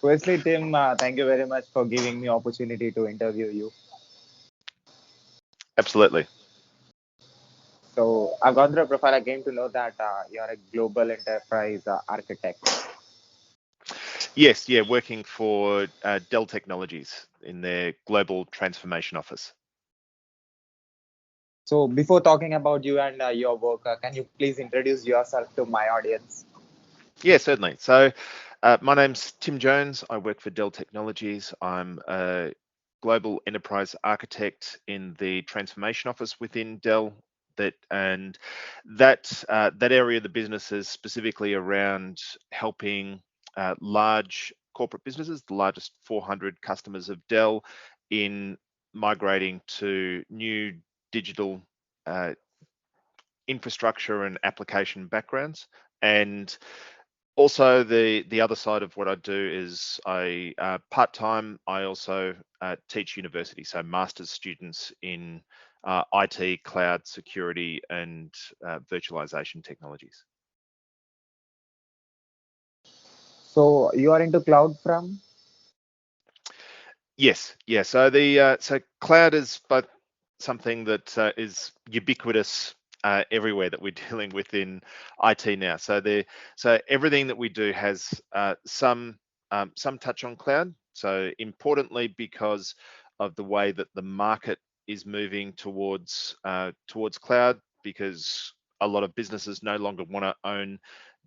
Firstly, Tim, thank you very much for giving me opportunity to interview you. Absolutely. So I've gone through a profile. I came to know that you're a global enterprise architect. Yes, yeah, working for Dell Technologies in their global transformation office. So before talking about you and your work, can you please introduce yourself to my audience? Yeah, certainly. So, my name's Tim Jones. I work for Dell Technologies. I'm a global enterprise architect in the transformation office within Dell. That area of the business is specifically around helping large corporate businesses, the largest 400 customers of Dell, in migrating to new digital uh, infrastructure and application backgrounds. And also, the other side of what I do is I part time. I also teach university, so master's students in IT, cloud security, and virtualization technologies. So you are into cloud from? Yes, yeah. So cloud is both something that is ubiquitous everywhere that we're dealing with in IT now. So everything that we do has some touch on cloud. So importantly, because of the way that the market is moving towards cloud, because a lot of businesses no longer want to own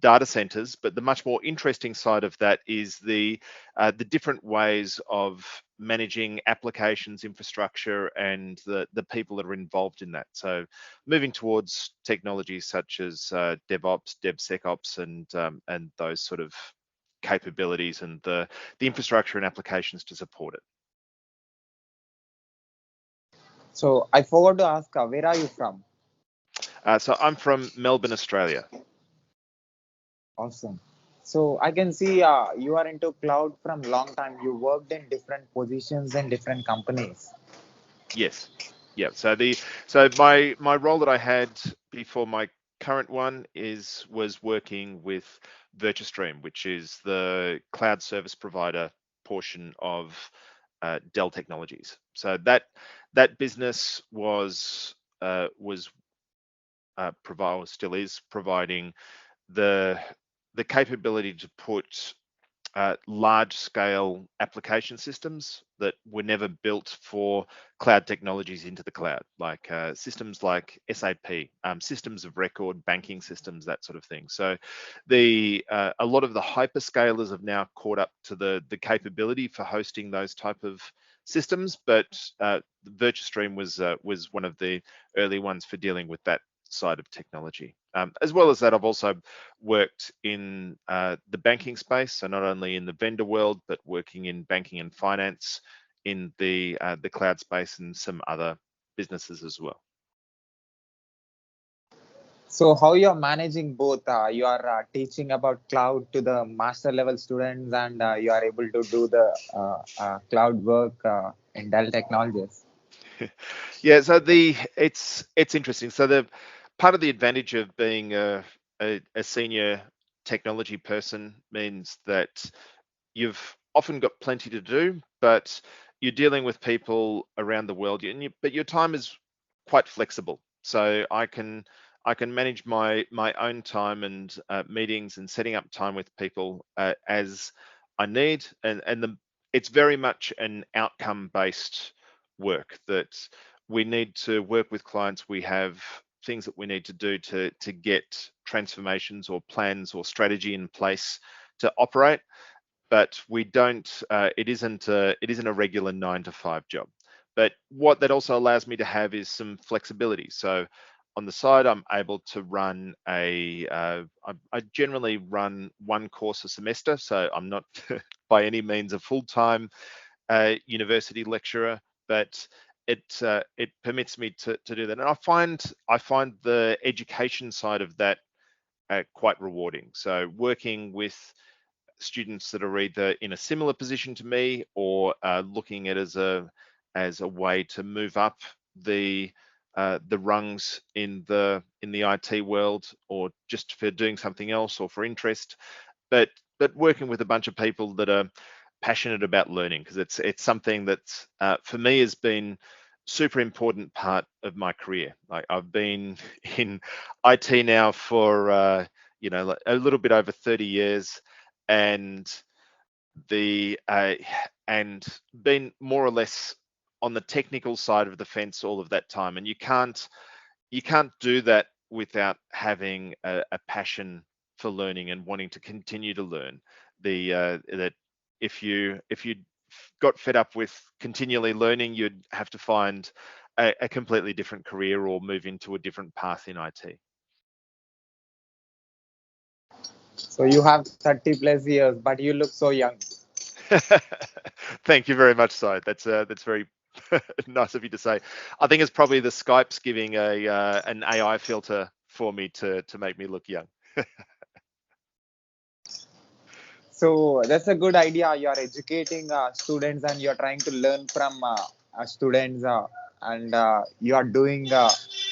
data centers. But the much more interesting side of that is the different ways of managing applications, infrastructure, and the people that are involved in that. So moving towards technologies such as DevOps, DevSecOps, and those sort of capabilities and the infrastructure and applications to support it. So I forgot to ask, where are you from? So I'm from Melbourne, Australia. Awesome. So I can see you are into cloud from long time. You worked in different positions in different companies. Yes. Yeah. So my role that I had before my current one was working with Virtustream, which is the cloud service provider portion of Dell Technologies. So that business was provide still is providing the the capability to put large scale application systems that were never built for cloud technologies into the cloud, like systems like SAP, systems of record, banking systems, that sort of thing. So the a lot of the hyperscalers have now caught up to the capability for hosting those type of systems, but Virtustream was one of the early ones for dealing with that side of technology. As well as that, I've also worked in the banking space, so not only in the vendor world, but working in banking and finance in the cloud space and some other businesses as well. So how you are managing both? You are teaching about cloud to the master level students, and you are able to do the cloud work in Dell Technologies. Yeah, so it's interesting. So the part of the advantage of being a senior technology person means that you've often got plenty to do, but you're dealing with people around the world, but your time is quite flexible. So I can manage my own time and meetings and setting up time with people as I need, and it's very much an outcome based work that we need to work with clients. We have things that we need to do to get transformations or plans or strategy in place to operate, but we don't it isn't a regular 9 to 5 job. But what that also allows me to have is some flexibility. So on the side, I'm able to run I generally run one course a semester, so I'm not by any means a full-time university lecturer, but it permits me to do that. And I find the education side of that quite rewarding. So working with students that are either in a similar position to me or looking at as a way to move up the the rungs in the IT world, or just for doing something else or for interest. But working with a bunch of people that are passionate about learning, because it's something that for me has been super important part of my career. Like, I've been in IT now for like a little bit over 30 years, and the and been more or less on the technical side of the fence all of that time. And you can't do that without having a passion for learning and wanting to continue to learn. That if you got fed up with continually learning, you'd have to find a completely different career or move into a different path in IT. So you have 30 plus years, but you look so young. Thank you very much, Si. That's very nice of you to say. I think it's probably the Skype's giving a an AI filter for me to make me look young. So that's a good idea. You are educating students and you are trying to learn from students, and you are doing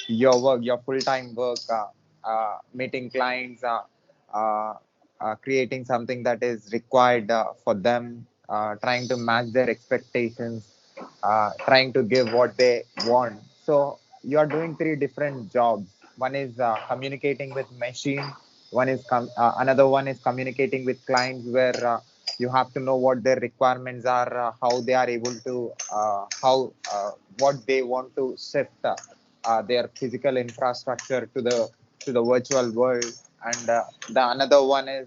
your work, your full-time work, meeting clients, creating something that is required for them, trying to match their expectations, trying to give what they want. So you are doing three different jobs. One is communicating with machine. Another one is communicating with clients, where you have to know what their requirements are, how they are able to, how what they want to shift their physical infrastructure to the virtual world. And the another one is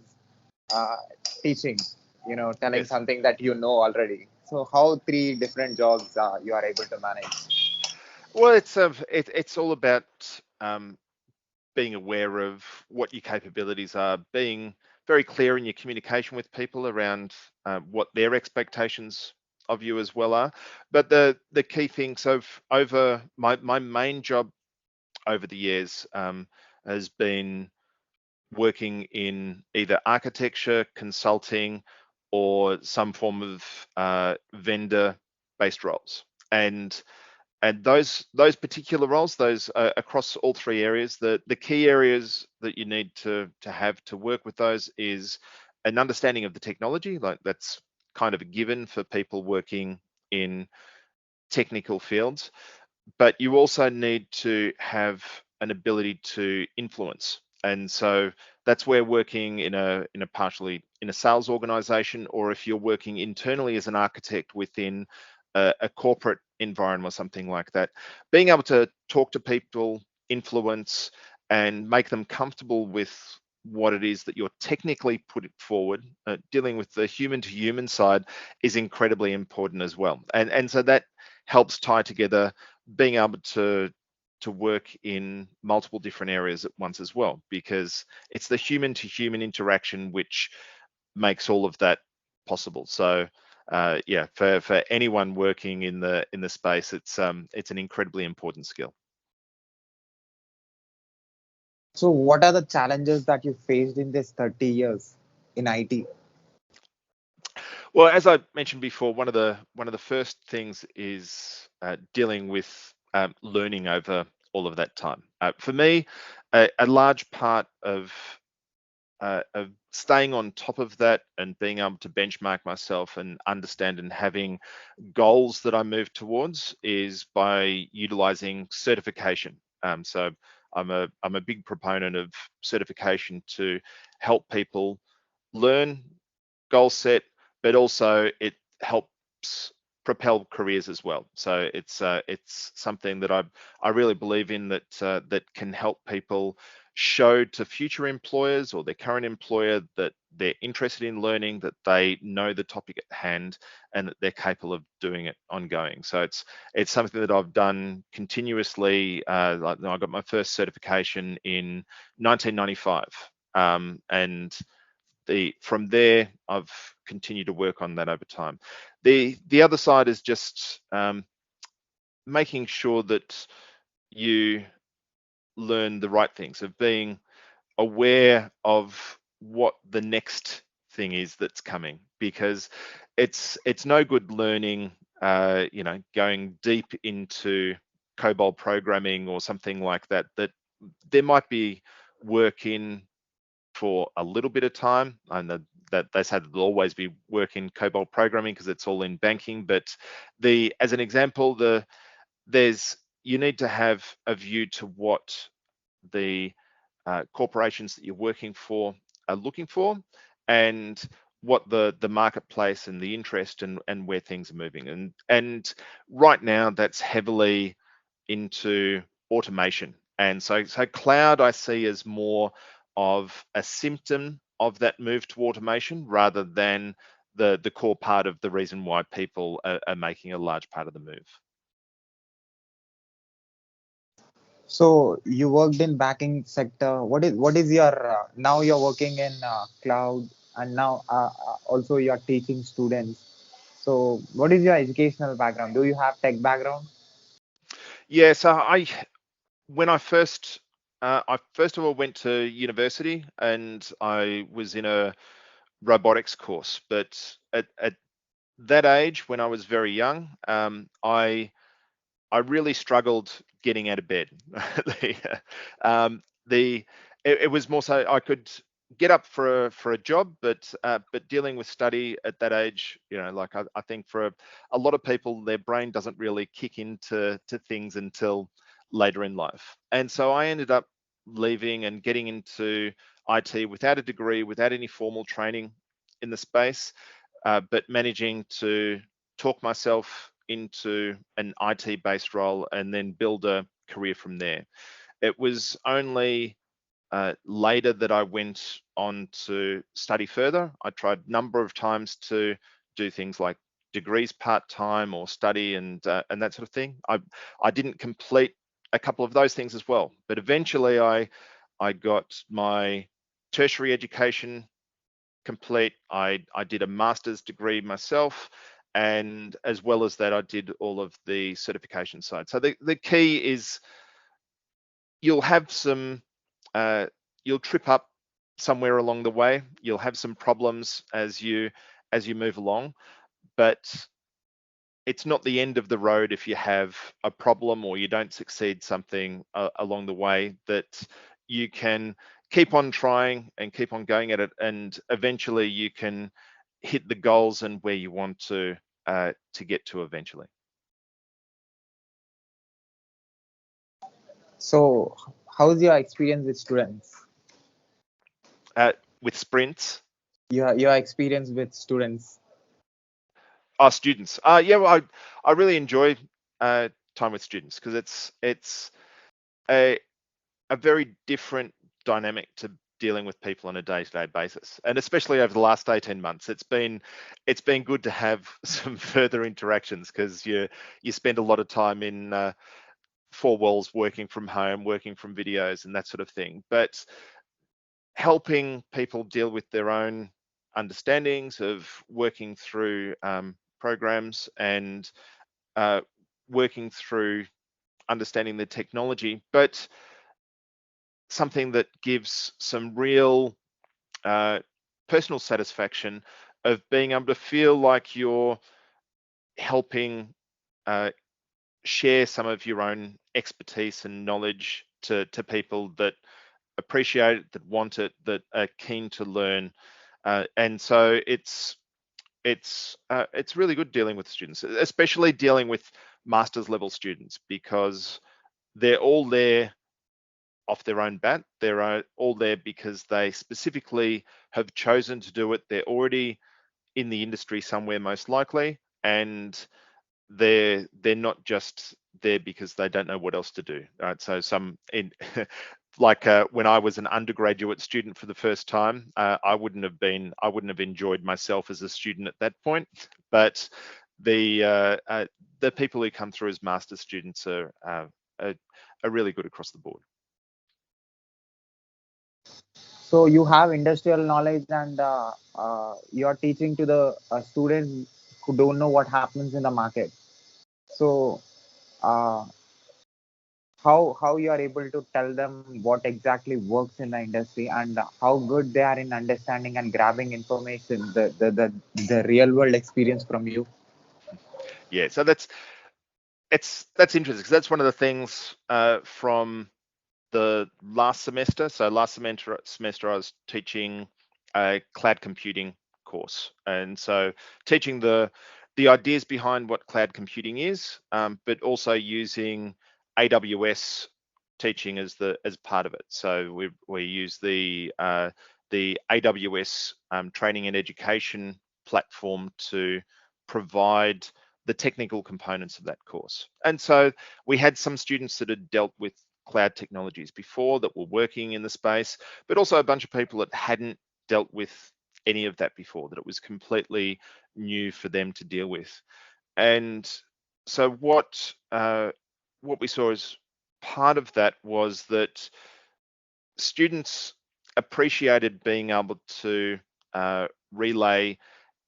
uh, teaching, telling Yes. something that you know already. So how three different jobs you are able to manage? Well, it's all about um, being aware of what your capabilities are, being very clear in your communication with people around what their expectations of you as well are. But the key thing, so over my main job over the years has been working in either architecture, consulting, or some form of vendor-based roles. And those particular roles, those across all three areas, the key areas that you need to have to work with those is an understanding of the technology. Like, that's kind of a given for people working in technical fields, but you also need to have an ability to influence. And so that's where working in a partially in a sales organization, or if you're working internally as an architect within a corporate environment or something like that, being able to talk to people, influence, and make them comfortable with what it is that you're technically put it forward, dealing with the human to human side, is incredibly important as well. And so that helps tie together being able to work in multiple different areas at once as well, because it's the human to human interaction which makes all of that possible. So yeah, for anyone working in the space, it's an incredibly important skill. So what are the challenges that you faced in this 30 years in IT? Well, as I mentioned before, one of the first things is dealing with learning over all of that time. For me, a large part of staying on top of that and being able to benchmark myself and understand and having goals that I move towards is by utilizing certification. So I'm a big proponent of certification to help people learn, goal set, but also it helps propel careers as well. So it's something that I really believe in, that can help people show to future employers or their current employer that they're interested in learning, that they know the topic at hand, and that they're capable of doing it ongoing. So it's something that I've done continuously. Like, I got my first certification in 1995, and from there I've continued to work on that over time. The other side is just making sure that you learn the right things, of being aware of what the next thing is that's coming, because it's no good learning going deep into COBOL programming or something like that, that there might be work in for a little bit of time, and that they say that they'll always be working COBOL programming because it's all in banking. But as an example, there's you need to have a view to what the corporations that you're working for are looking for, and what the marketplace and the interest and where things are moving. And right now that's heavily into automation. And so cloud I see as more of a symptom of that move to automation rather than the core part of the reason why people are making a large part of the move. So you worked in banking sector. What is your now you're working in cloud, and now also you're teaching students. So what is your educational background? Do you have tech background? Yeah, so when I first of all went to university and I was in a robotics course, but at that age when I was very young, I really struggled getting out of bed. the, the it was more so I could get up for a job, but dealing with study at that age, like I think for a lot of people, their brain doesn't really kick into things until later in life. And so I ended up leaving and getting into IT without a degree, without any formal training in the space, but managing to talk myself into an IT based role and then build a career from there. It was only later that I went on to study further. I tried a number of times to do things like degrees part time or study and that sort of thing. I didn't complete a couple of those things as well, but eventually I got my tertiary education complete. I did a master's degree myself, and as well as that, I did all of the certification side. So the key is you'll have some, you'll trip up somewhere along the way. You'll have some problems as you move along, but it's not the end of the road if you have a problem or you don't succeed something along the way, that you can keep on trying and keep on going at it, and eventually you can hit the goals and where you want to get to eventually. So how's your experience with students? With sprints, Your experience with students. our students, yeah, well, I really enjoy time with students because it's a a very different dynamic to dealing with people on a day-to-day basis, and especially over the last 18 months it's been good to have some further interactions, because you spend a lot of time in four walls, working from home, working from videos and that sort of thing, but helping people deal with their own understandings of working through programs and uh, working through understanding the technology, but something that gives some real uh, personal satisfaction of being able to feel like you're helping uh, share some of your own expertise and knowledge to people that appreciate it, that want it, that are keen to learn. And so it's really good dealing with students, especially dealing with master's level students, because they're all there off their own bat. They're all there because they specifically have chosen to do it. They're already in the industry somewhere, most likely, and they're not just there because they don't know what else to do. Right? So some in like when I was an undergraduate student for the first time, I wouldn't have enjoyed myself as a student at that point. But the people who come through as master's students are really good across the board. So you have industrial knowledge, and you're teaching to the students who don't know what happens in the market. So uh, how you are able to tell them what exactly works in the industry, and how good they are in understanding and grabbing information, the real world experience from you. Yeah, so that's interesting, because that's one of the things from the last semester. So last semester I was teaching cloud computing course. And so teaching the ideas behind what cloud computing is, but also using AWS teaching as part of it. So we use the AWS training and education platform to provide the technical components of that course. And so we had some students that had dealt with cloud technologies before that were working in the space, but also a bunch of people that hadn't dealt with any of that before, that it was completely new for them to deal with. And so what we saw as part of that was that students appreciated being able to relay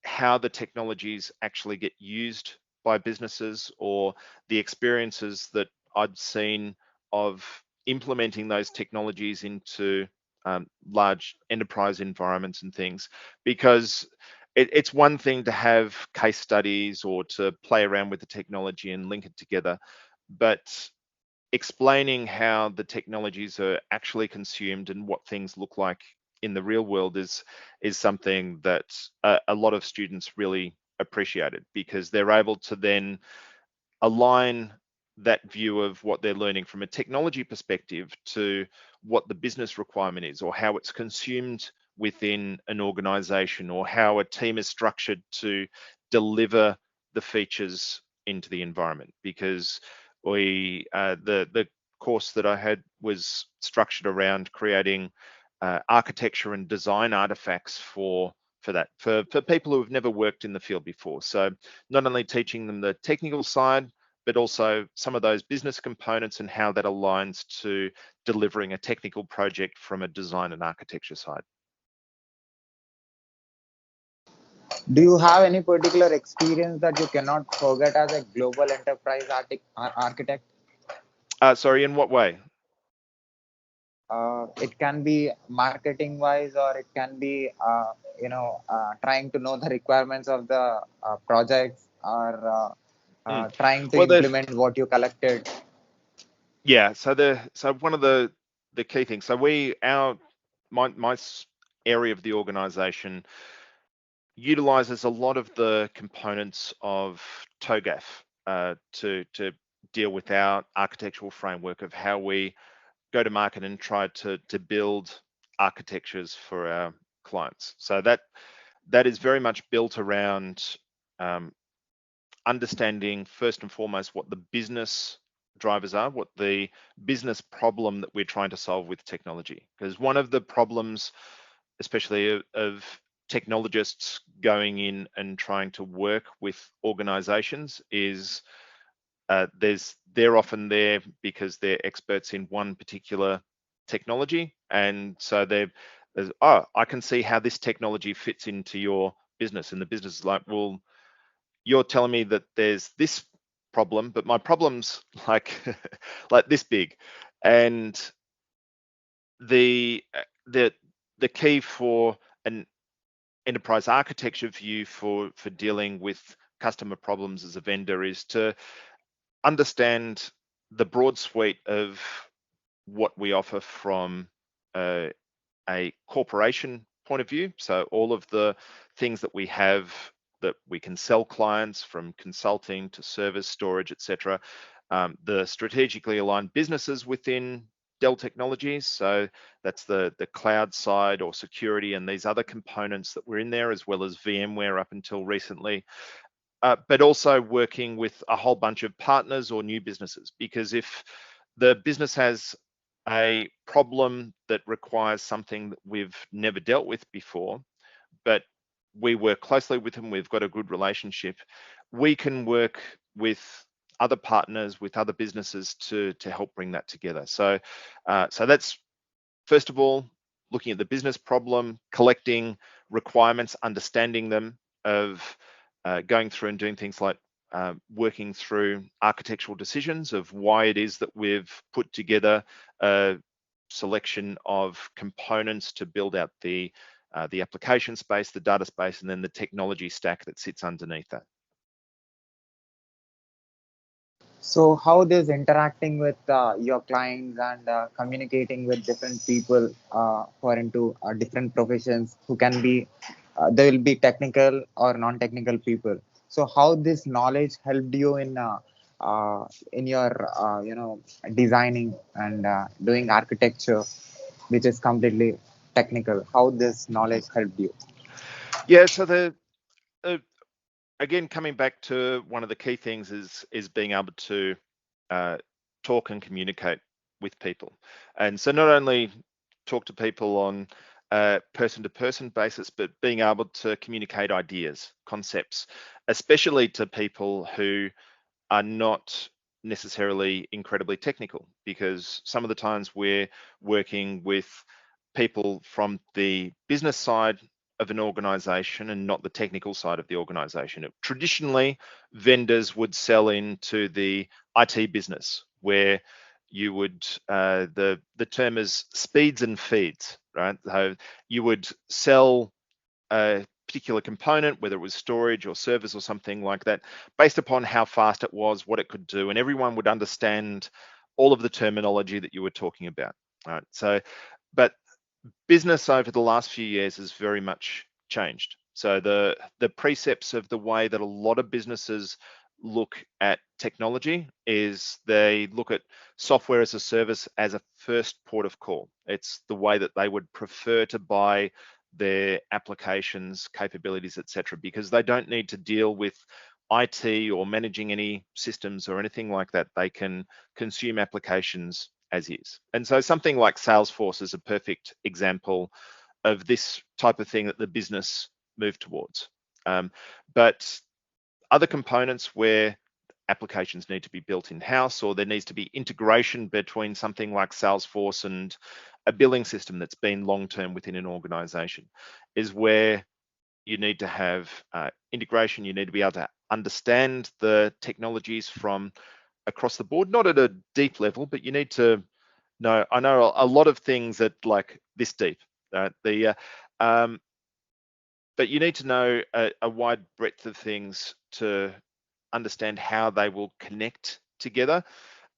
how the technologies actually get used by businesses, or the experiences that I'd seen of implementing those technologies into large enterprise environments and things. Because it's one thing to have case studies or to play around with the technology and link it together, but explaining how the technologies are actually consumed and what things look like in the real world is something that a lot of students really appreciated, because they're able to then align that view of what they're learning from a technology perspective to what the business requirement is, or how it's consumed within an organization, or how a team is structured to deliver the features into the environment. Because the course that I had was structured around creating architecture and design artifacts for people who have never worked in the field before. So not only teaching them the technical side, but also some of those business components and how that aligns to delivering a technical project from a design and architecture side. Do you have any particular experience that you cannot forget as a global enterprise architect? Sorry, in what way? It can be marketing wise, or it can be trying to know the requirements of the projects, or Mm. trying to Well, implement what you collected. yeah. So one of the key things. So my area of the organisation utilizes a lot of the components of TOGAF to deal with our architectural framework of how we go to market and try to build architectures for our clients. So that is very much built around um, understanding first and foremost what the business drivers are, what the business problem that we're trying to solve with technology. Because one of the problems, especially of technologists going in and trying to work with organizations, is they're often there because they're experts in one particular technology, and so there's, oh, I can see how this technology fits into your business, and the business is like, well, you're telling me that there's this problem, but my problem's like like this big. And the the key for an enterprise architecture view for dealing with customer problems as a vendor is to understand the broad suite of what we offer from a corporation point of view. So all of the things that we have that we can sell clients, from consulting to service, storage, etc. The strategically aligned businesses within Dell Technologies. So that's the cloud side, or security, and these other components that were in there, as well as VMware up until recently. But also working with a whole bunch of partners or new businesses, because if the business has a problem that requires something that we've never dealt with before, but we work closely with them, we've got a good relationship, we can work with other partners, with other businesses to help bring that together. So that's, first of all, looking at the business problem, collecting requirements, understanding them, of going through and doing things like working through architectural decisions of why it is that we've put together a selection of components to build out the application space, the data space, and then the technology stack that sits underneath that. So how this interacting with your clients and communicating with different people who are into different professions, who can be there will be technical or non-technical people. So how this knowledge helped you in your designing and doing architecture, which is completely technical? How this knowledge helped you? Yeah, so uh, again, coming back to one of the key things is being able to uh, talk and communicate with people, and so not only talk to people on a person-to-person basis, but being able to communicate ideas, concepts, especially to people who are not necessarily incredibly technical, because some of the times we're working with people from the business side of an organization and not the technical side of the organization. Traditionally, vendors would sell into the IT business, where you would the term is speeds and feeds, right? So you would sell a particular component, whether it was storage or servers or something like that, based upon how fast it was, what it could do, and everyone would understand all of the terminology that you were talking about. Right. So, but business over the last few years has very much changed. So the precepts of the way that a lot of businesses look at technology is they look at software as a service as a first port of call. It's the way that they would prefer to buy their applications, capabilities, etc., because they don't need to deal with IT or managing any systems or anything like that. They can consume applications as is. And so something like Salesforce is a perfect example of this type of thing that the business moved towards. But other components where applications need to be built in-house, or there needs to be integration between something like Salesforce and a billing system that's been long-term within an organization, is where you need to have integration. You need to be able to understand the technologies from across the board, not at a deep level, but you need to know. I know a lot of things that like this deep. Um, but you need to know a wide breadth of things to understand how they will connect together.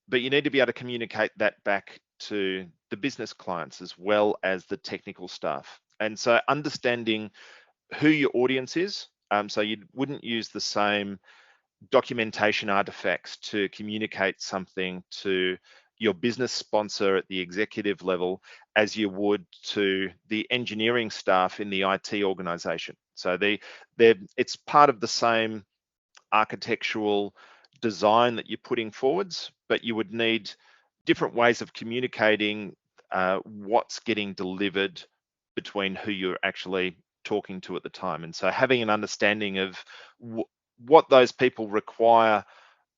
But you need to be able to communicate that back to the business clients as well as the technical staff. And so understanding who your audience is. So you wouldn't use the same documentation artifacts to communicate something to your business sponsor at the executive level as you would to the engineering staff in the IT organization. So it's part of the same architectural design that you're putting forwards, but you would need different ways of communicating what's getting delivered between who you're actually talking to at the time. And so having an understanding of what those people require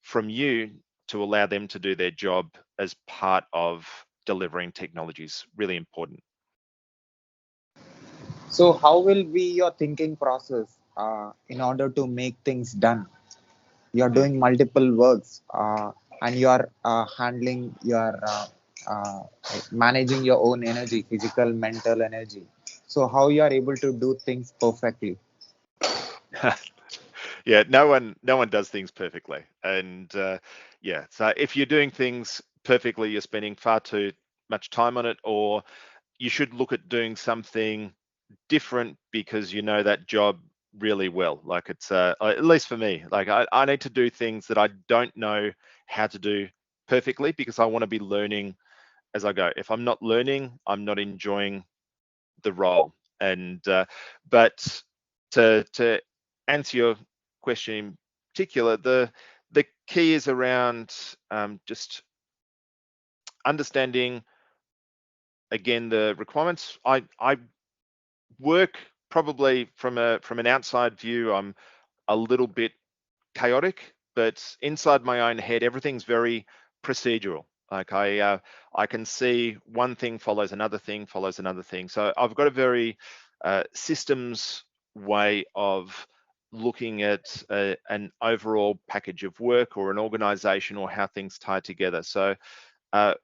from you to allow them to do their job as part of delivering technology is really important. So how will be your thinking process in order to make things done? You're Mm. doing multiple works, and you're handling your like managing your own energy, physical, mental energy. So how you are able to do things perfectly? Yeah, no one does things perfectly, and yeah, so if you're doing things perfectly, you're spending far too much time on it, or you should look at doing something different because you know that job really well. Like it's at least for me, like I need to do things that I don't know how to do perfectly because I want to be learning as I go. If I'm not learning, I'm not enjoying the role. And but to answer your question in particular, the key is around just understanding again the requirements. I work probably from an outside view. I'm a little bit chaotic, but inside my own head, everything's very procedural. Like I can see one thing follows another thing, follows another thing. So I've got a very systems way of looking at an overall package of work or an organization or how things tie together. So uh,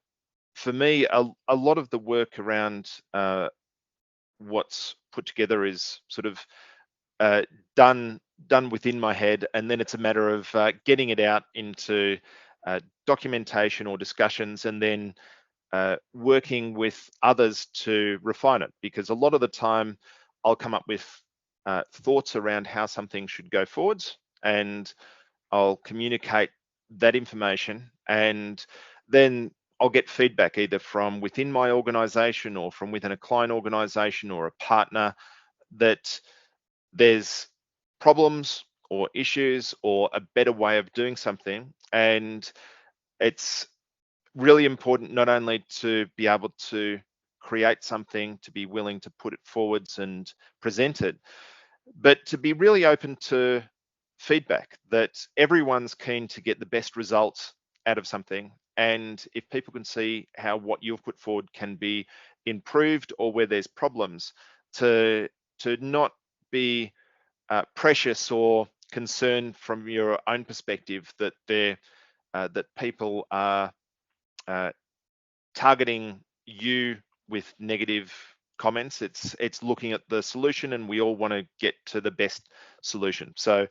for me, a lot of the work around what's put together is sort of uh, done within my head, and then it's a matter of getting it out into documentation or discussions, and then working with others to refine it. Because a lot of the time, I'll come up with thoughts around how something should go forwards, and I'll communicate that information, and then I'll get feedback either from within my organization or from within a client organization or a partner that there's problems or issues or a better way of doing something. And it's really important not only to be able to create something, to be willing to put it forwards and present it, but to be really open to feedback, that everyone's keen to get the best results out of something. And if people can see how what you've put forward can be improved or where there's problems, to not be precious or concerned from your own perspective that that people are uh, targeting you with negative comments. It's looking at the solution, and we all want to get to the best solution. So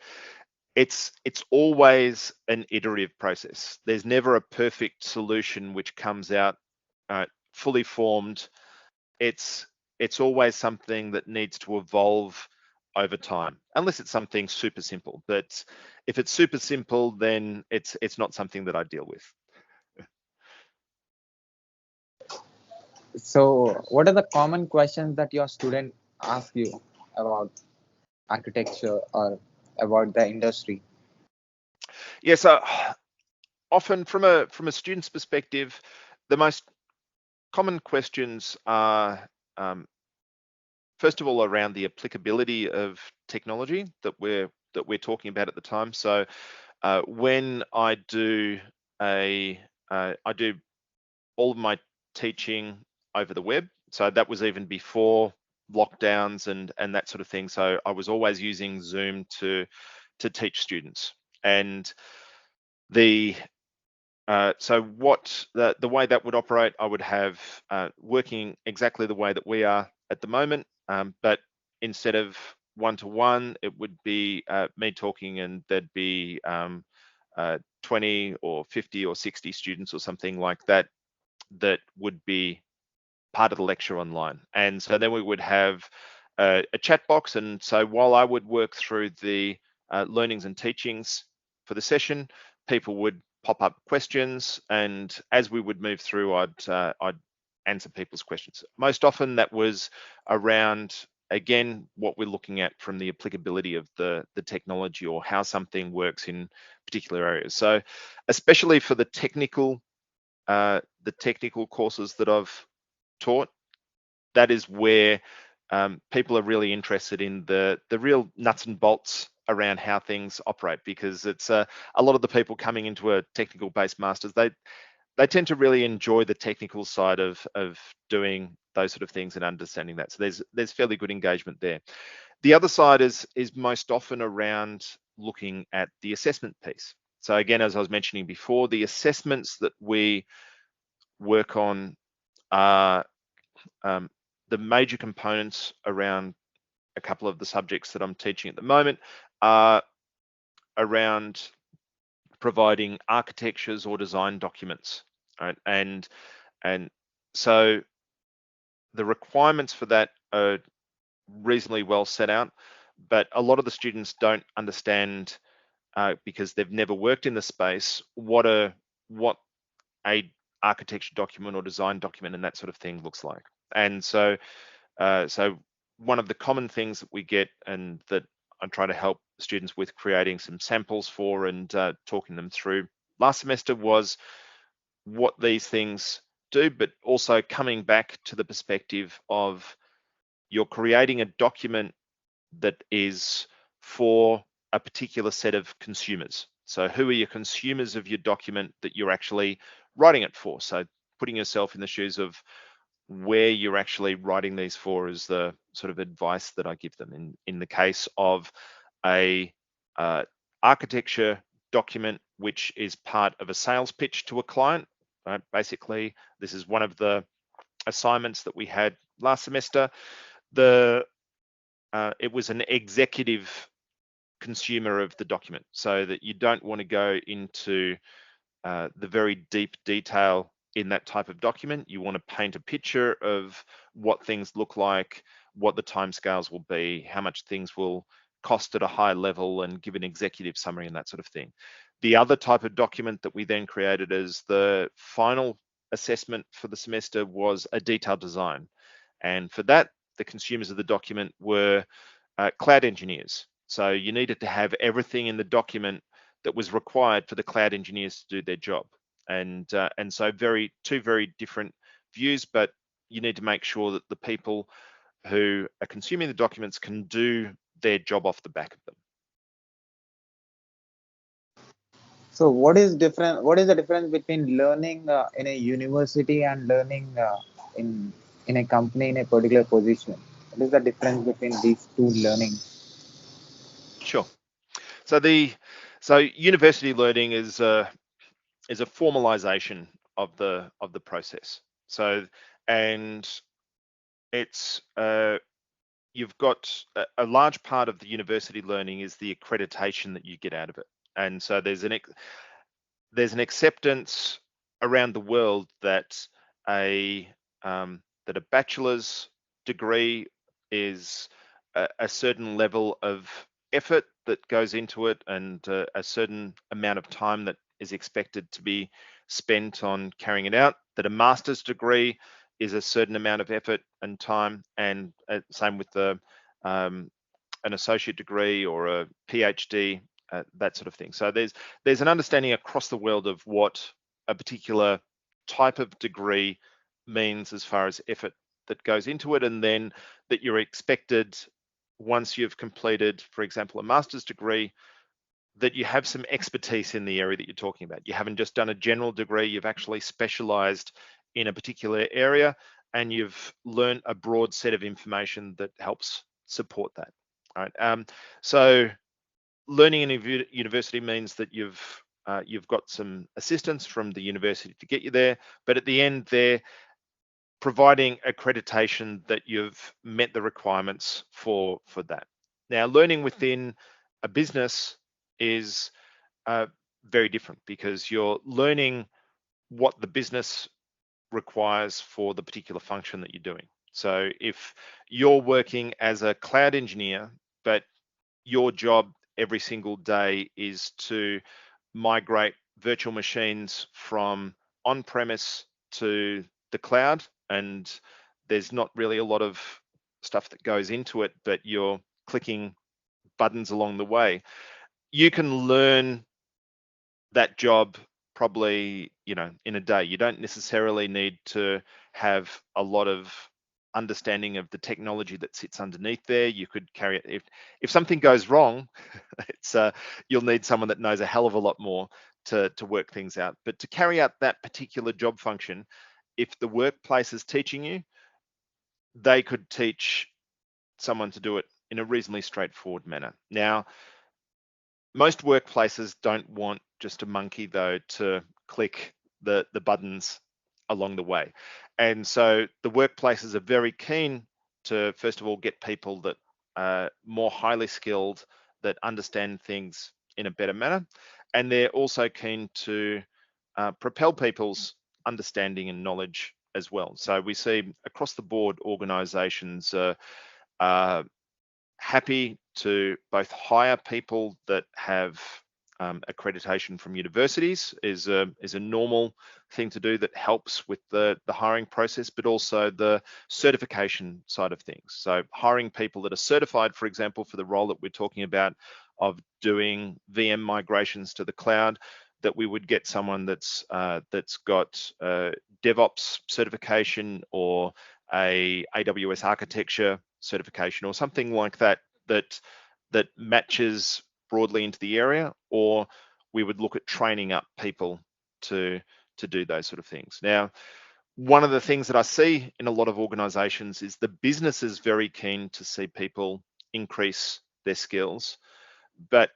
it's always an iterative process. There's never a perfect solution which comes out fully formed. It's always something that needs to evolve over time, unless it's something super simple. But if it's super simple, then it's not something that I deal with. So, what are the common questions that your student ask you about architecture or about the industry? Yeah, so often from a student's perspective, the most common questions are first of all around the applicability of technology that we're talking about at the time. So when I do I do all of my teaching over the web. So that was even before lockdowns and that sort of thing. So I was always using Zoom to teach students. And the so what the way that would operate, I would have working exactly the way that we are at the moment, but instead of one-to-one, it would be me talking, and there'd be 20 or 50 or 60 students or something like that that would be part of the lecture online. And so then we would have a chat box. And so while I would work through the learnings and teachings for the session, people would pop up questions. And as we would move through, I'd answer people's questions. Most often that was around, again, what we're looking at from the applicability of the technology or how something works in particular areas. So especially for the technical courses that I've taught, that is where people are really interested in the real nuts and bolts around how things operate, because it's a lot of the people coming into a technical based masters, they tend to really enjoy the technical side of doing those sort of things and understanding that. So there's fairly good engagement there. The other side is most often around looking at the assessment piece. So again, as I was mentioning before, the assessments that we work on are the major components around a couple of the subjects that I'm teaching at the moment are around providing architectures or design documents, right? And so the requirements for that are reasonably well set out, but a lot of the students don't understand because they've never worked in the space what a architecture document or design document and that sort of thing looks like. And so so one of the common things that we get, and that I try to help students with creating some samples for and talking them through last semester, was what these things do, but also coming back to the perspective of you're creating a document that is for a particular set of consumers. So who are your consumers of your document that you're actually writing it for? So putting yourself in the shoes of where you're actually writing these for is the sort of advice that I give them. In the case of a architecture document, which is part of a sales pitch to a client, right? Basically, this is one of the assignments that we had last semester. It was an executive consumer of the document, so that you don't want to go into the very deep detail in that type of document. You want to paint a picture of what things look like, what the timescales will be, how much things will cost at a high level, and give an executive summary and that sort of thing. The other type of document that we then created as the final assessment for the semester was a detailed design. And for that, the consumers of the document were cloud engineers. So you needed to have everything in the document that was required for the cloud engineers to do their job. And so two very different views, but you need to make sure that the people who are consuming the documents can do their job off the back of them. So what is different? What is the difference between learning in a university and learning in in a company in a particular position? What is the difference between these two learnings? Sure. So university learning is a formalization of the process. So and it's you've got a large part of the university learning is the accreditation that you get out of it. And so there's an acceptance around the world that a that a bachelor's degree is a certain level of effort that goes into it, and a certain amount of time that is expected to be spent on carrying it out. That a master's degree is a certain amount of effort and time, and same with the an associate degree or a PhD, that sort of thing. So there's an understanding across the world of what a particular type of degree means as far as effort that goes into it, and then that you're expected, once you've completed, for example, a master's degree, that you have some expertise in the area that you're talking about. You haven't just done a general degree, you've actually specialized in a particular area, and you've learned a broad set of information that helps support that. All right. So learning in a university means that you've got some assistance from the university to get you there, but at the end they're providing accreditation that you've met the requirements for that. Now, learning within a business is uh, very different, because you're learning what the business requires for the particular function that you're doing. So if you're working as a cloud engineer, but your job every single day is to migrate virtual machines from on-premise to the cloud, and there's not really a lot of stuff that goes into it, but you're clicking buttons along the way, you can learn that job probably, in a day. You don't necessarily need to have a lot of understanding of the technology that sits underneath there. You could carry it. If something goes wrong, it's you'll need someone that knows a hell of a lot more to work things out. But to carry out that particular job function, if the workplace is teaching you, they could teach someone to do it in a reasonably straightforward manner. Now, most workplaces don't want just a monkey, though, to click the buttons along the way. And so the workplaces are very keen to, first of all, get people that are more highly skilled, that understand things in a better manner. And they're also keen to propel people's understanding and knowledge as well. So we see across the board organizations are happy to both hire people that have accreditation from universities, is a normal thing to do that helps with the hiring process, but also the certification side of things. So hiring people that are certified, for example, for the role that we're talking about of doing VM migrations to the cloud, that we would get someone that's got DevOps certification, or a AWS architecture certification, or something like that, that matches broadly into the area, or we would look at training up people to do those sort of things. Now, one of the things that I see in a lot of organizations is the business is very keen to see people increase their skills, but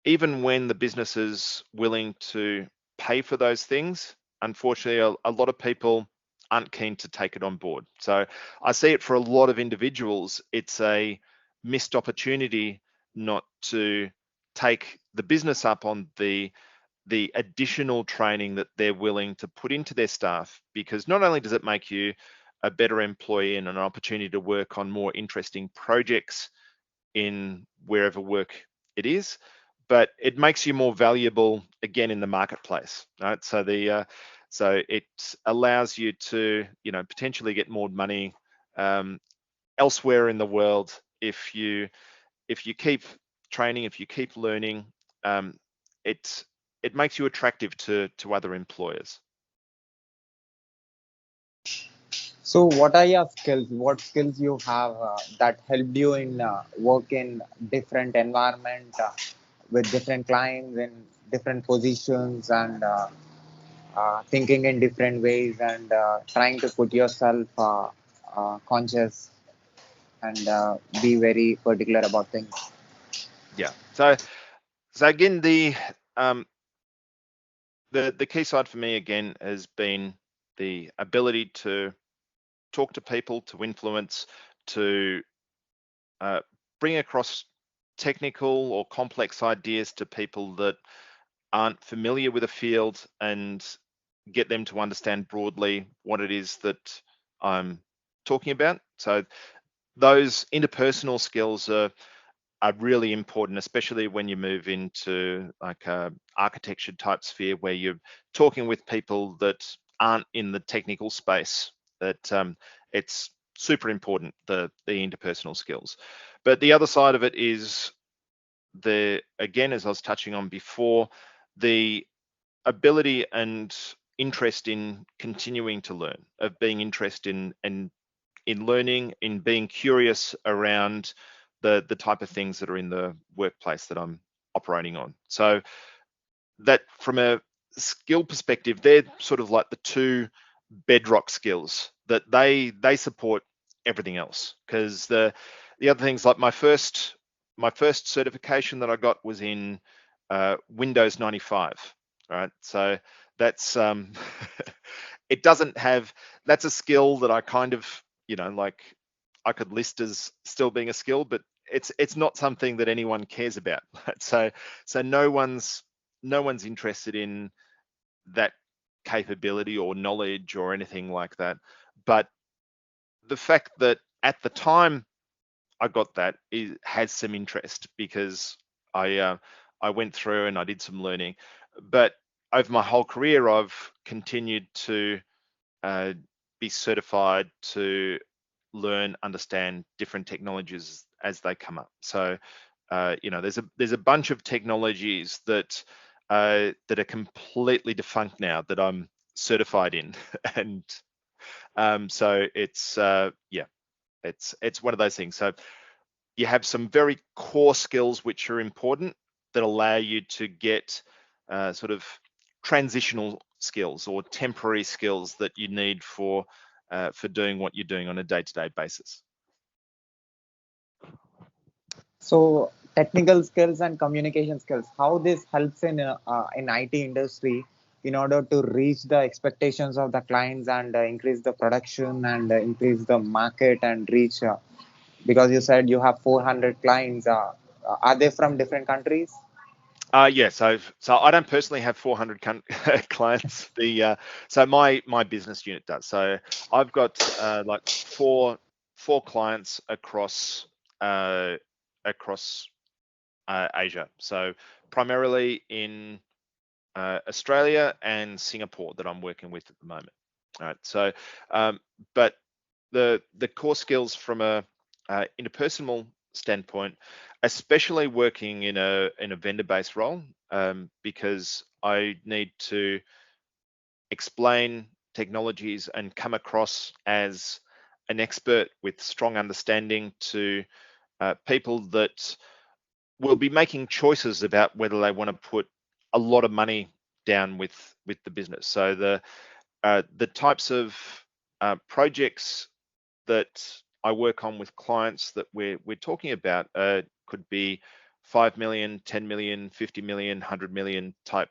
even when the business is willing to pay for those things, unfortunately, a lot of people aren't keen to take it on board. So I see it for a lot of individuals, it's a missed opportunity not to take the business up on the additional training that they're willing to put into their staff, because not only does it make you a better employee and an opportunity to work on more interesting projects in wherever work it is, but it makes you more valuable again in the marketplace, right? So it allows you to, potentially get more money um, elsewhere in the world if you keep training, if you keep learning. um, it it makes you attractive to other employers. So, what are your skills? What skills you have that helped you in work in different environment with different clients in different positions and thinking in different ways and trying to put yourself conscious and be very particular about things. Yeah. So again, um, the key side for me again has been the ability to talk to people, to influence, to uh, bring across technical or complex ideas to people that aren't familiar with a field, and get them to understand broadly what it is that I'm talking about. So those interpersonal skills are really important, especially when you move into like a architecture type sphere where you're talking with people that aren't in the technical space. That it's super important, the interpersonal skills. But the other side of it is again, as I was touching on before, the ability and interest in continuing to learn, of being interested in learning, in being curious around the type of things that are in the workplace that I'm operating on. So that, from a skill perspective, they're sort of like the two bedrock skills that they support everything else. Because the other things, like my first certification that I got was in Windows 95. Right, so that's it doesn't have that's a skill that I kind of, like, I could list as still being a skill, but it's not something that anyone cares about. So no one's interested in that capability or knowledge or anything like that. But the fact that at the time I got that has some interest, because I went through and I did some learning. But over my whole career, I've continued to uh, be certified to learn, understand different technologies as they come up. So there's a bunch of technologies that are completely defunct now that I'm certified in, and so it's one of those things. So you have some very core skills which are important, that allow you to get sort of transitional skills or temporary skills that you need for doing what you're doing on a day-to-day basis. So, technical skills and communication skills, how this helps in IT industry in order to reach the expectations of the clients and increase the production and increase the market and reach. Because you said you have 400 clients. Are they from different countries? Yeah, so I don't personally have 400 clients. So my business unit does. So I've got like four clients uh, across Asia. So primarily in Australia and Singapore that I'm working with at the moment. All right. So, but the core skills from a interpersonal standpoint, especially working in a vendor-based role, because I need to explain technologies and come across as an expert with strong understanding to people that will be making choices about whether they want to put a lot of money down with the business. So the types of projects that I work on with clients that we're talking about could be 5 million, 10 million, 50 million, 100 million type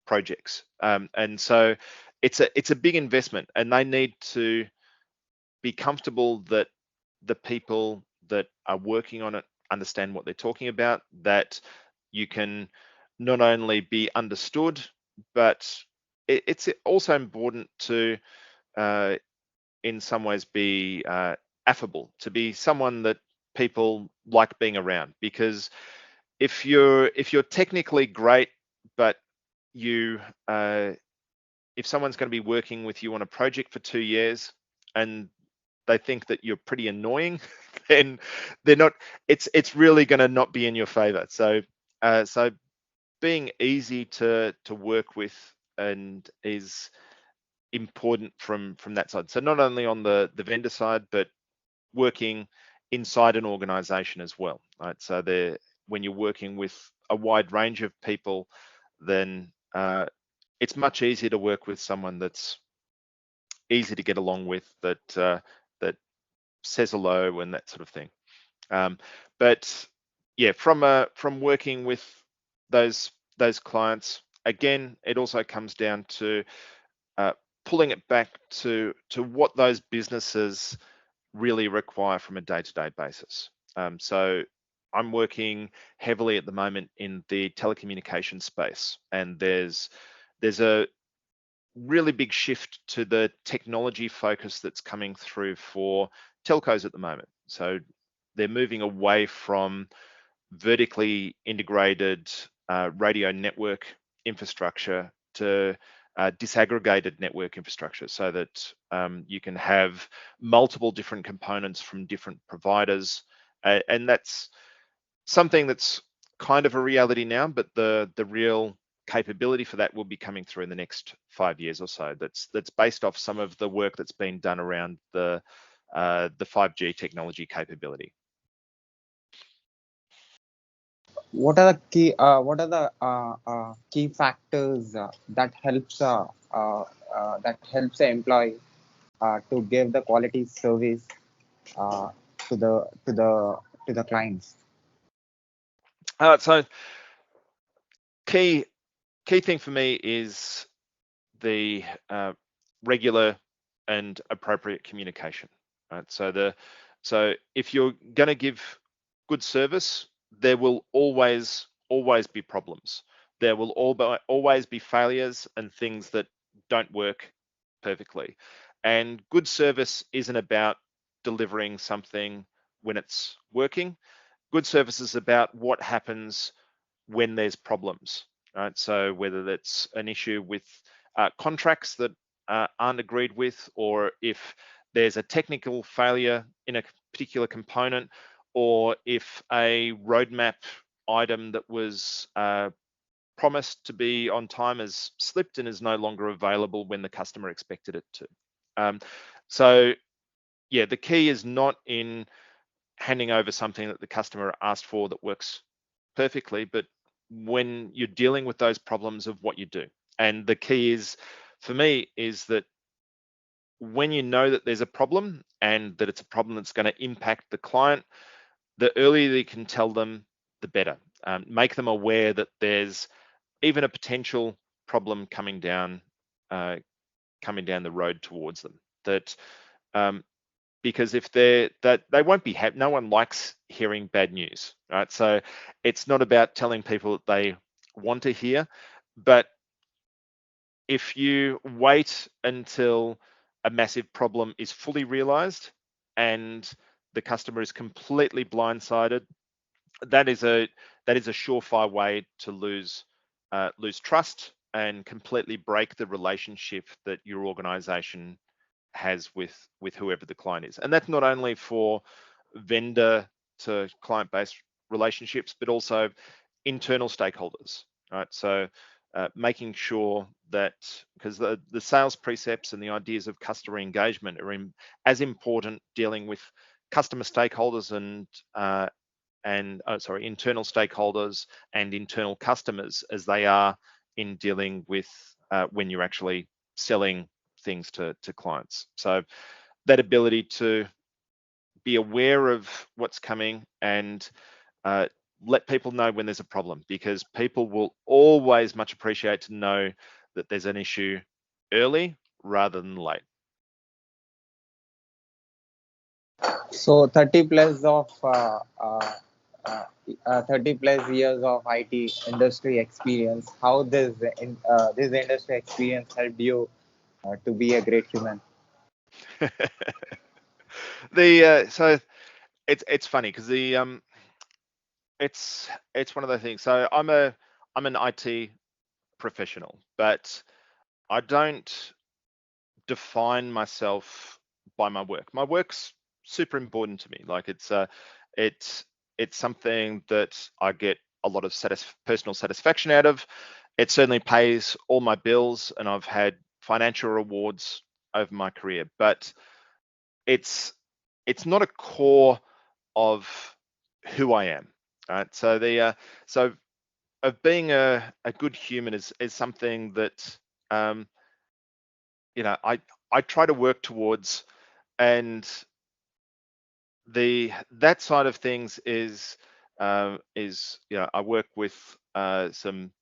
projects. And so it's a big investment, and they need to be comfortable that the people that are working on it understand what they're talking about, that you can not only be understood, but it's also important to uh, in some ways be affable, to be someone that people like being around. Because if you're technically great, but you if someone's going to be working with you on a project for 2 years and they think that you're pretty annoying, then they're not. It's really going to not be in your favor. So so being easy to work with and is important from that side. So not only on the vendor side, but working inside an organization as well, right? So there, when you're working with a wide range of people, then it's much easier to work with someone that's easy to get along with, that says hello and that sort of thing. But yeah, from working with those clients, again, it also comes down to pulling it back to what those businesses really require from a day-to-day basis. So I'm working heavily at the moment in the telecommunications space, and there's a really big shift to the technology focus that's coming through for telcos at the moment. So they're moving away from vertically integrated radio network infrastructure to disaggregated network infrastructure, so that you can have multiple different components from different providers. And that's something that's kind of a reality now, but the real capability for that will be coming through in the next 5 years or so. That's based off some of the work that's been done around the 5G technology capability. What are the key factors that helps the employee to give the quality service uh, to the clients? So key thing for me is the regular and appropriate communication. Right. So if you're going to give good service, there will always be problems. There will always be failures and things that don't work perfectly. And good service isn't about delivering something when it's working. Good service is about what happens when there's problems, right? So whether that's an issue with contracts that aren't agreed with, or if there's a technical failure in a particular component, or if a roadmap item that was promised to be on time has slipped and is no longer available when the customer expected it to. So yeah, the key is not in handing over something that the customer asked for that works perfectly, but when you're dealing with those problems of what you do. And the key is, for me, is that when you know that there's a problem and that it's a problem that's going to impact the client, the earlier you can tell them, the better. Make them aware that there's even a potential problem coming down the road towards them. That because if they won't be happy. No one likes hearing bad news, right? So it's not about telling people that they want to hear, but if you wait until a massive problem is fully realized and the customer is completely blindsided, that is a surefire way to lose trust and completely break the relationship that your organization has with whoever the client is. And that's not only for vendor to client based relationships, but also internal stakeholders, right? So making sure that, because the sales precepts and the ideas of customer engagement are as important dealing with customer stakeholders and internal stakeholders and internal customers as they are in dealing with when you're actually selling things to clients. So that ability to be aware of what's coming and let people know when there's a problem, because people will always much appreciate to know that there's an issue early rather than late. So 30 plus of 30 plus years of IT industry experience. How this industry experience helped you to be a great human? The so it's funny because the it's one of those things. So I'm an IT professional, but I don't define myself by my work. My work's super important to me. Like it's it's something that I get a lot of personal satisfaction out of. It certainly pays all my bills, and I've had financial rewards over my career. But it's it's not a core of who I am. Right. So the so of being a good human is something that um, you know I try to work towards, and the that side of things is I work with some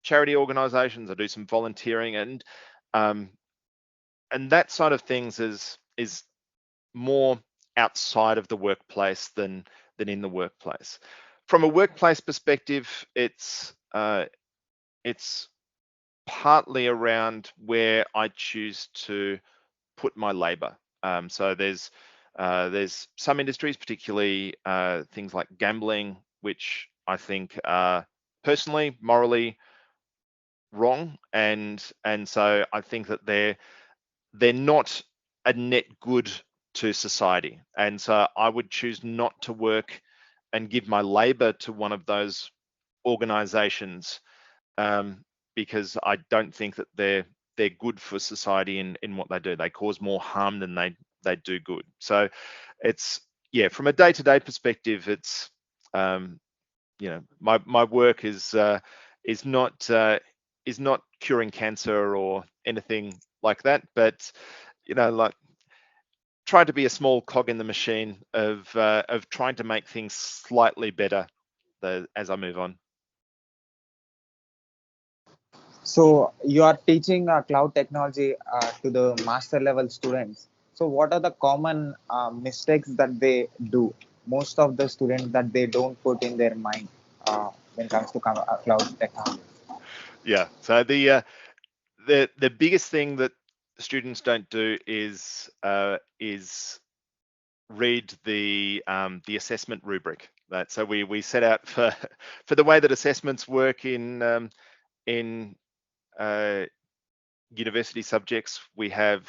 charity organizations. I do some volunteering, um, and that side of things is more outside of the workplace than in the workplace. From a workplace perspective, it's partly around where I choose to put my labor. So there's some industries, particularly things like gambling, which I think are personally morally wrong, and so I think that they're not a net good to society, and so I would choose not to work and give my labor to one of those organizations, um, because I don't think that they're good for society in what they do. They cause more harm than they do good. So it's yeah, from a day-to-day perspective, it's um, my work is not is not curing cancer or anything like that, but like trying to be a small cog in the machine of trying to make things slightly better as I move on. So you are teaching cloud technology to the master level students. So what are the common mistakes that they do? Most of the students that they don't put in their mind when it comes to cloud technology. Yeah. So the biggest thing that students don't do is read the assessment rubric. That so we set out for for the way that assessments work in uh, university subjects. We have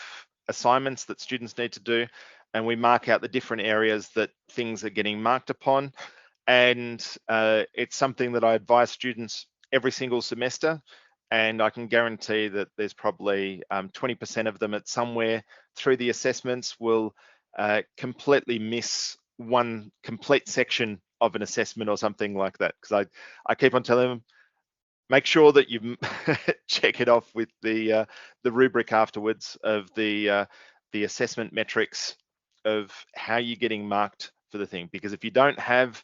assignments that students need to do, and we mark out the different areas that things are getting marked upon. And it's something that I advise students every single semester. And I can guarantee that there's probably 20% of them at somewhere through the assessments will completely miss one complete section of an assessment or something like that. Because I keep on telling them, make sure that you check it off with the rubric afterwards of the assessment metrics of how you're getting marked for the thing. Because if you don't have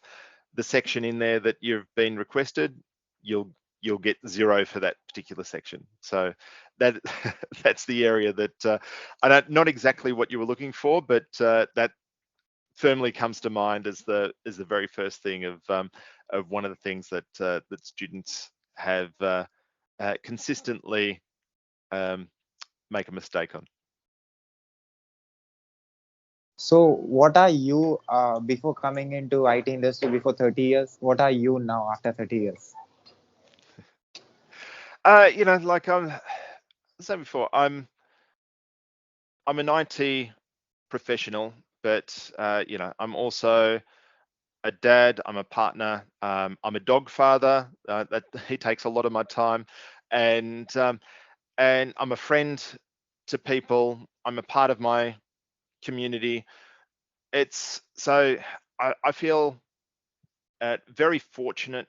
the section in there that you've been requested, you'll get zero for that particular section. So that that's the area that I don't not exactly what you were looking for, but that firmly comes to mind as the very first thing of one of the things that that students have consistently um, make a mistake on. So what are you before coming into IT industry before 30 years? What are you now after 30 years? Like I said before, I'm an IT professional, but I'm also a dad. I'm a partner. I'm a dog father. That he takes a lot of my time, and and I'm a friend to people. I'm a part of my community. It's so I feel very fortunate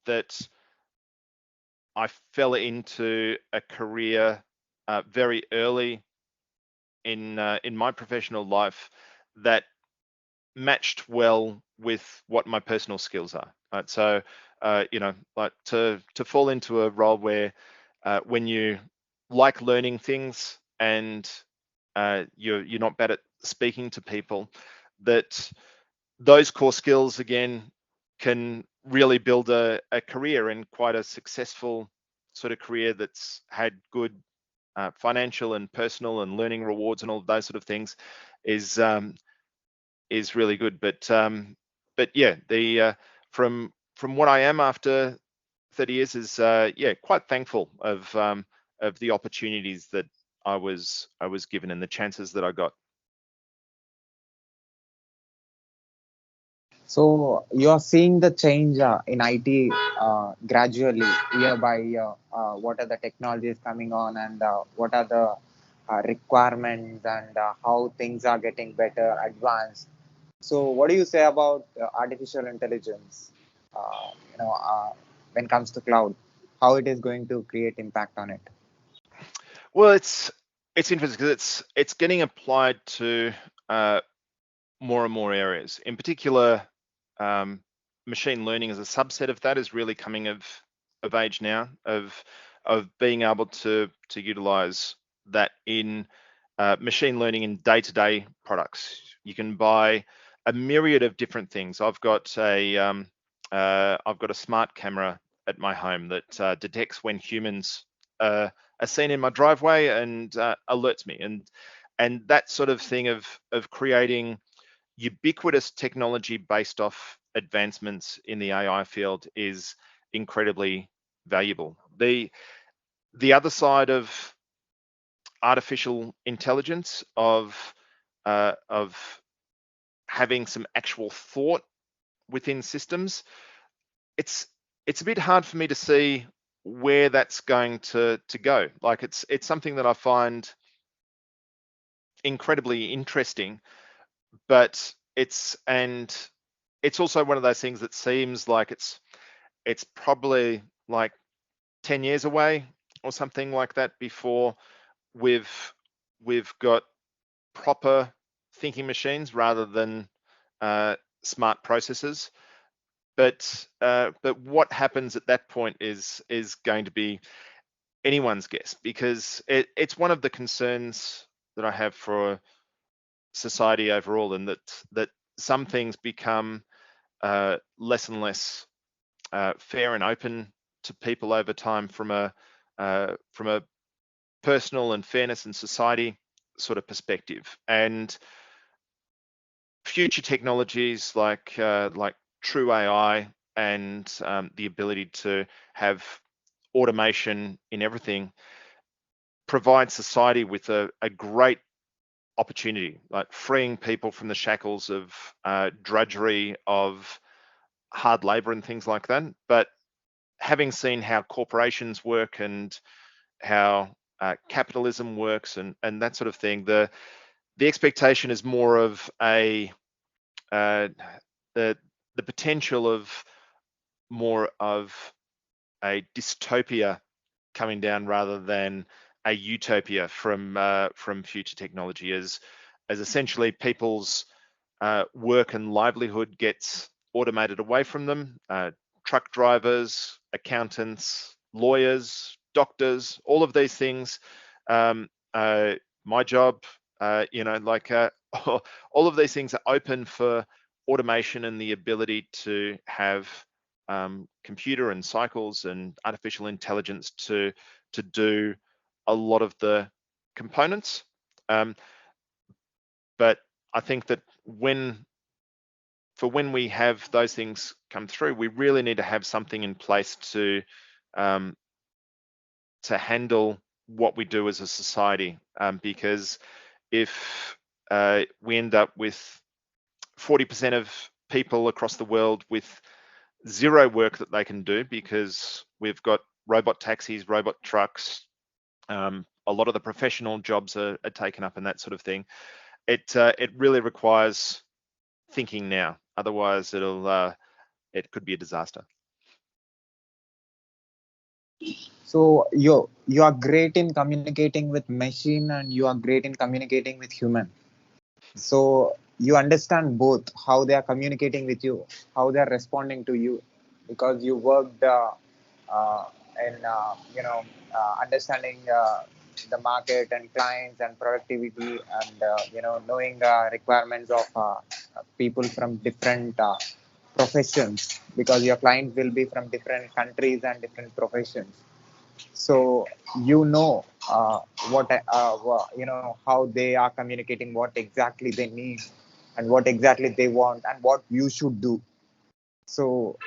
that I fell into a career very early in my professional life that matched well with what my personal skills are. Right? So, like to fall into a role where when you like learning things and you're not bad at speaking to people, that those core skills again can really build a career and quite a successful sort of career that's had good financial and personal and learning rewards and all of those sort of things is really good. But yeah, the from what I am after 30 years is yeah, quite thankful of the opportunities that I was given and the chances that I got. So you are seeing the change in IT gradually, year by year. What are the technologies coming on, and what are the requirements, and how things are getting better, advanced. So, what do you say about artificial intelligence? When it comes to cloud, how it is going to create impact on it? Well, it's interesting because it's getting applied to more and more areas. In particular, um, machine learning as a subset of that is really coming of age now, of being able to utilize that in machine learning in day-to-day products. You can buy a myriad of different things. I've got a smart camera at my home that detects when humans are seen in my driveway and alerts me, and that sort of thing of creating ubiquitous technology based off advancements in the AI field is incredibly valuable. The other side of artificial intelligence, of having some actual thought within systems, it's a bit hard for me to see where that's going to go. Like it's something that I find incredibly interesting, but it's also one of those things that seems like it's probably like 10 years away or something like that before we've got proper thinking machines rather than smart processors. But what happens at that point is going to be anyone's guess, because it's one of the concerns that I have for society overall, and that some things become less and less fair and open to people over time from a personal and fairness and society sort of perspective. And future technologies like true AI and the ability to have automation in everything provide society with a great opportunity, like freeing people from the shackles of drudgery, of hard labor and things like that. But having seen how corporations work and how capitalism works and that sort of thing, the expectation is more of uh, the potential of more of a dystopia coming down rather than a utopia from future technology, as essentially people's work and livelihood gets automated away from them. Truck drivers, accountants, lawyers, doctors, all of these things. Um, my job, all of these things are open for automation and the ability to have computer and cycles and artificial intelligence to do a lot of the components. But I think that when we have those things come through, we really need to have something in place to handle what we do as a society, because if we end up with 40% of people across the world with zero work that they can do because we've got robot taxis, robot trucks, a lot of the professional jobs are taken up and that sort of thing. It really requires thinking now. Otherwise, it could be a disaster. So you are great in communicating with machine, and you are great in communicating with human. So you understand both, how they are communicating with you, how they are responding to you, because you worked uh, in understanding the market and clients and productivity, and knowing the requirements of people from different professions, because your clients will be from different countries and different professions. So you know what how they are communicating, what exactly they need, and what exactly they want, and what you should do. So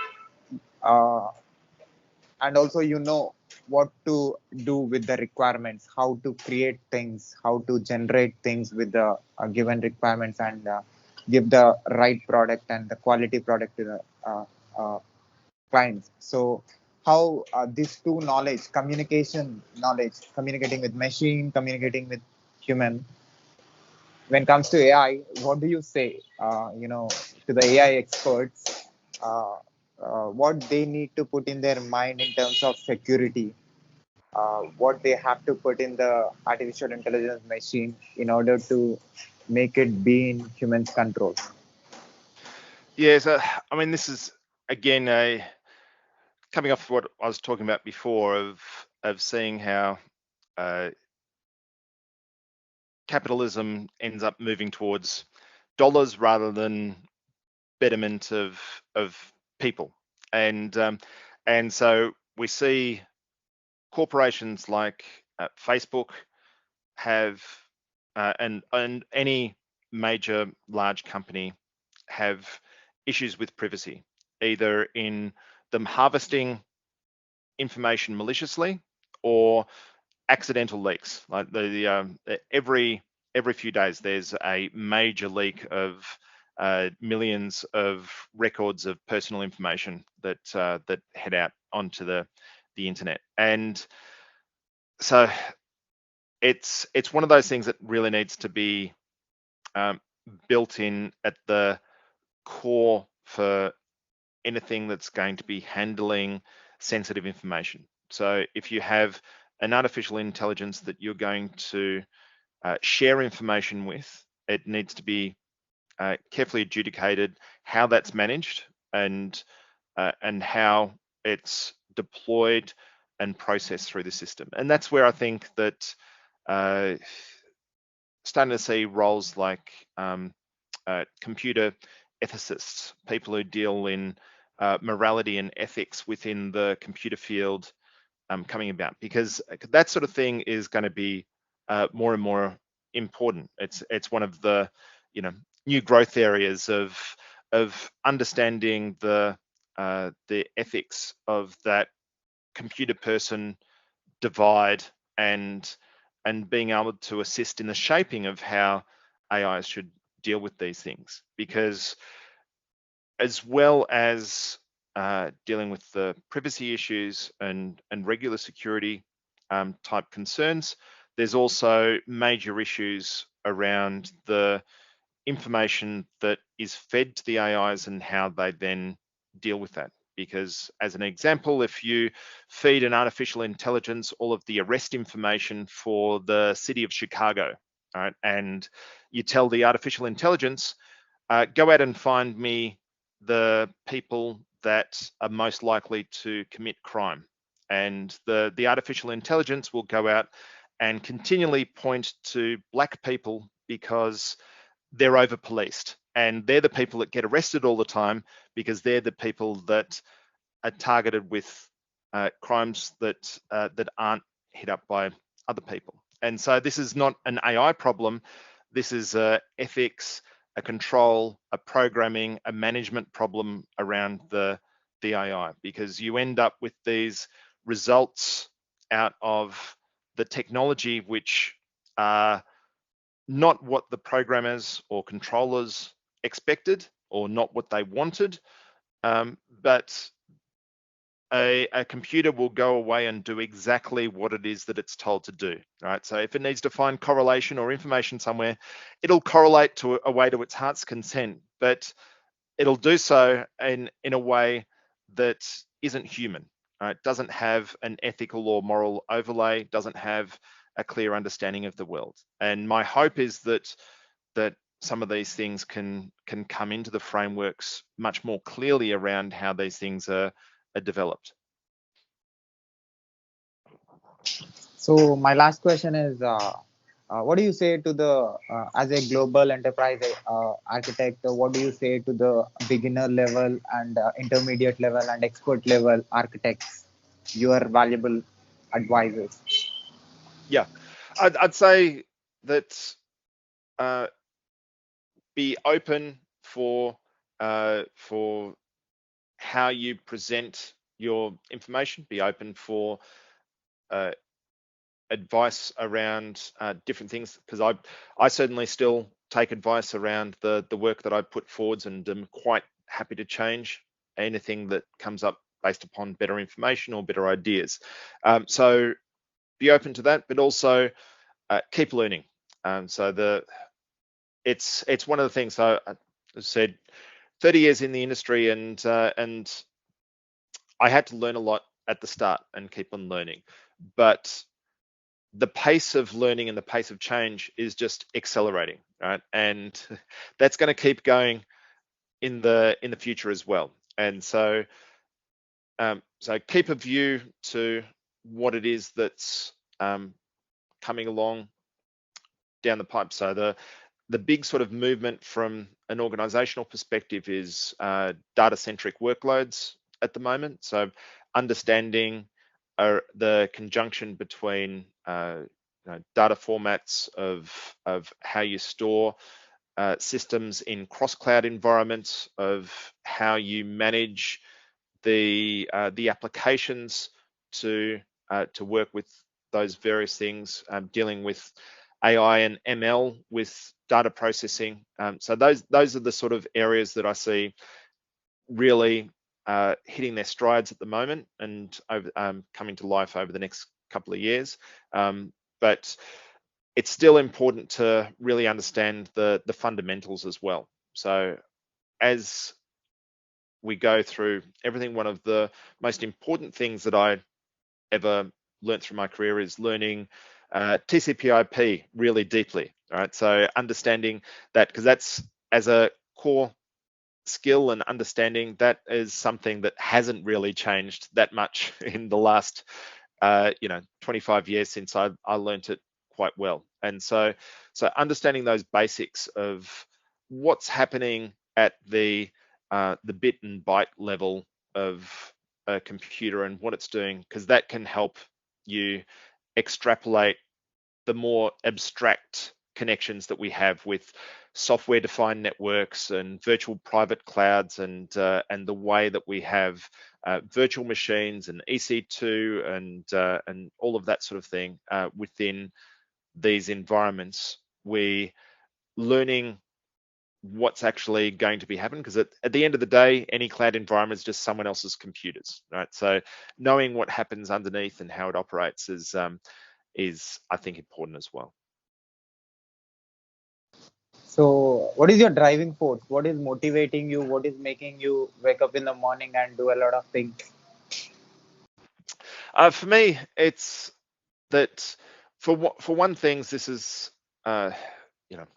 uh, and also you know what to do with the requirements, how to create things, how to generate things with the given requirements, and give the right product and the quality product to the uh, clients. So how these two knowledge, communication knowledge, communicating with machine, communicating with human. When it comes to AI, what do you say? To the AI experts, what they need to put in their mind in terms of security, what they have to put in the artificial intelligence machine in order to make it be in humans' control. Yeah, so I mean, this is again a coming off what I was talking about before of seeing how uh, capitalism ends up moving towards dollars rather than betterment of people, and and so we see corporations like Facebook have and any major large company have issues with privacy, either in them harvesting information maliciously or accidental leaks. Like every few days, there's a major leak of millions of records of personal information that head out onto the internet, and so it's one of those things that really needs to be um, built in at the core for anything that's going to be handling sensitive information. So if you have an artificial intelligence that you're going to share information with, it needs to be carefully adjudicated how that's managed and how it's deployed and processed through the system. And that's where I think that uh, starting to see roles like computer ethicists, people who deal in morality and ethics within the computer field coming about, because that sort of thing is going to be more and more important. It's one of the new growth areas of understanding the ethics of that computer person divide and being able to assist in the shaping of how AIs should deal with these things, because as well as dealing with the privacy issues and regular security type concerns, there's also major issues around the information that is fed to the AIs and how they then deal with that. Because as an example, if you feed an artificial intelligence all of the arrest information for the city of Chicago, all right, and you tell the artificial intelligence, go out and find me the people that are most likely to commit crime. And the artificial intelligence will go out and continually point to black people because they're over policed. And they're the people that get arrested all the time because they're the people that are targeted with crimes that aren't hit up by other people. And so this is not an AI problem. This is ethics, a control, a programming, a management problem around the AI, because you end up with these results out of the technology which are not what the programmers or controllers expected or not what they wanted, but a computer will go away and do exactly what it is that it's told to do, right? So if it needs to find correlation or information somewhere, it'll correlate to a way to its heart's content, but it'll do so in a way that isn't human, right? Doesn't have an ethical or moral overlay, doesn't have a clear understanding of the world. And my hope is that some of these things can come into the frameworks much more clearly around how these things are developed. So my last question is, what do you say to the as a global enterprise architect? What do you say to the beginner level and intermediate level and expert level architects? Your valuable advisors? Yeah, I'd say that uh, be open for how you present your information. Be open for uh, advice around different things, because I certainly still take advice around the work that I put forwards, and am quite happy to change anything that comes up based upon better information or better ideas. So be open to that, but also keep learning. So it's one of the things. So as I said, 30 years in the industry, and I had to learn a lot at the start and keep on learning, but the pace of learning and the pace of change is just accelerating, right? And that's going to keep going in the future as well. And so keep a view to what it is that's coming along down the pipe. So the big sort of movement from an organizational perspective is data-centric workloads at the moment. So understanding the conjunction between data formats of how you store systems in cross-cloud environments, of how you manage the applications to work with those various things, dealing with AI and ML with data processing. So those are the sort of areas that I see really hitting their strides at the moment, and coming to life over the next couple of years. But it's still important to really understand the fundamentals as well. So as we go through everything, one of the most important things that I ever learned through my career is learning TCP/IP really deeply. All right, so understanding that, because that's, as a core skill and understanding, that is something that hasn't really changed that much in the last 25 years since I learned it quite well. And so understanding those basics of what's happening at the bit and byte level of a computer and what it's doing, because that can help you extrapolate the more abstract connections that we have with software-defined networks and virtual private clouds, and the way that we have virtual machines and EC2 and all of that sort of thing within these environments. We learning what's actually going to be happening, because at the end of the day, any cloud environment is just someone else's computers, right? So knowing what happens underneath and how it operates is I think important as well. So, what is your driving force? What is motivating you? What is making you wake up in the morning and do a lot of things? For me, it's that for one thing, this is uh, you know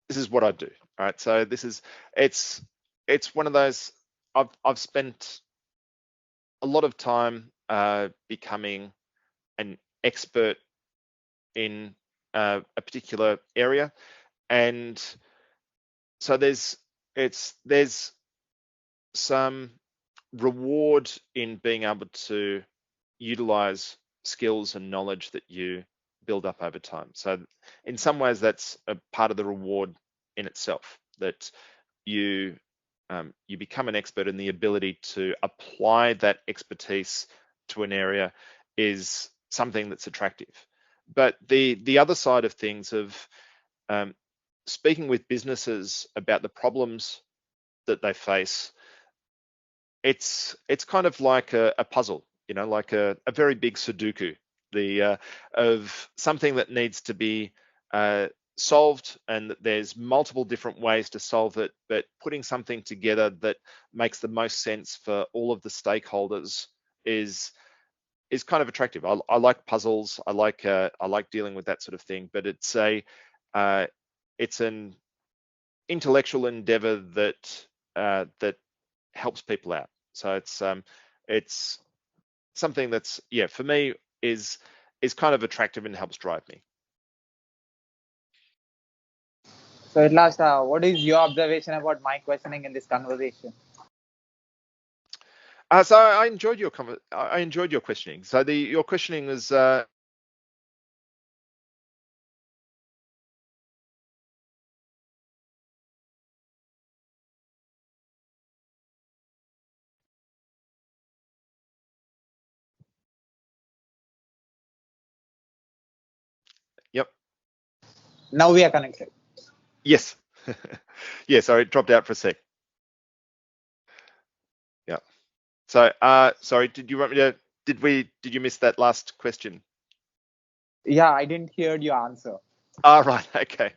this is what I do. All right, so it's it's one of those. I've spent a lot of time becoming an expert in a particular area, and so there's some reward in being able to utilize skills and knowledge that you build up over time. So in some ways, that's a part of the reward in itself, that you you become an expert, and the ability to apply that expertise to an area is something that's attractive. But the other side of things, of um, speaking with businesses about the problems that they face, it's kind of like a puzzle, like a very big Sudoku, the of something that needs to be solved, and that there's multiple different ways to solve it, but putting something together that makes the most sense for all of the stakeholders is kind of attractive. I like puzzles. I like dealing with that sort of thing, but uh, it's an intellectual endeavor that helps people out. So it's something that's, yeah, for me, is kind of attractive and helps drive me. So, at last, what is your observation about my questioning in this conversation? So I enjoyed your I enjoyed your questioning. So your questioning was yep, Now we are connected. yes, yeah. Sorry, it dropped out for a sec. Yeah. So sorry, did you want me to? Did you miss that last question? Yeah, I didn't hear your answer. Oh, right. Okay.